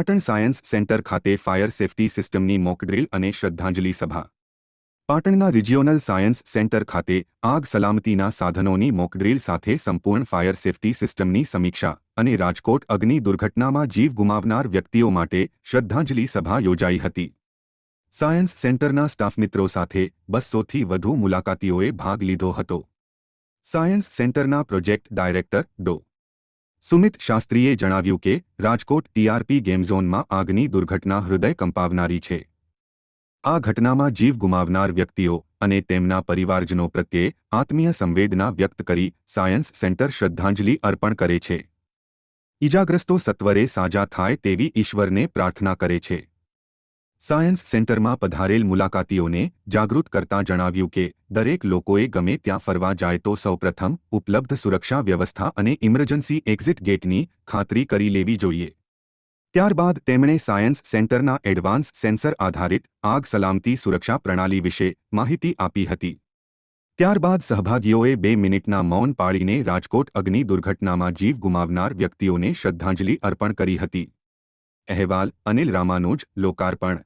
Patan science centre ખાતે fire safety સિસ્ટમની mock drill અને શ્રદ્ધાંજલિ સભા. પાટણના રિજિયોનલ સાયન્સ સેન્ટર ખાતે આગ સલામતીના સાધનોની મોકડ્રીલ સાથે સંપૂર્ણ ફાયર સેફટી સિસ્ટમની સમીક્ષા અને રાજકોટ અગ્નિ દુર્ઘટનામાં જીવ ગુમાવનાર વ્યક્તિઓ માટે શ્રદ્ધાંજલિ સભા યોજાઈ હતી. સાયન્સ સેન્ટરના સ્ટાફ મિત્રો સાથે 200થી વધુ મુલાકાતીઓએ ભાગ લીધો હતો. સાયન્સ સેન્ટરના પ્રોજેક્ટ ડાયરેક્ટર ડો. સુમિત શાસ્ત્રીએ જણાવ્યું કે રાજકોટ ટીઆરપી ગેમ ઝોનમાં આગની દુર્ઘટના હૃદય કંપાવનારી છે. આ ઘટનામાં જીવ ગુમાવનાર વ્યક્તિઓ અને તેમના પરિવારજનો પ્રત્યે આત્મીય સંવેદના વ્યક્ત કરી સાયન્સ સેન્ટર શ્રદ્ધાંજલિ અર્પણ કરે છે. ઇજાગ્રસ્તો સત્વરે સાજા થાય તેવી ઈશ્વરને પ્રાર્થના કરે છે. સાયન્સ સેન્ટરમાં પધારેલ મુલાકાતીઓને જાગૃત કરતા જણાવ્યું કે દરેક લોકોએ ગમે ત્યાં ફરવા જાય તો સૌપ્રથમ ઉપલબ્ધ સુરક્ષા વ્યવસ્થા અને ઇમરજન્સી એક્ઝિટ ગેટની ખાતરી કરી લેવી જોઈએ. ત્યારબાદ તેમણે સાયન્સ સેન્ટરના એડવાન્સ સેન્સર આધારિત આગ સલામતી સુરક્ષા પ્રણાલી વિશે માહિતી આપી હતી. ત્યારબાદ સહભાગીઓએ 2 મિનિટના મૌન પાળીને રાજકોટ અગ્નિ દુર્ઘટનામાં જીવ ગુમાવનાર વ્યક્તિઓને શ્રદ્ધાંજલિ અર્પણ કરી હતી. અહેવાલ અનિલ રામાનુજ, લોકાર્પણ.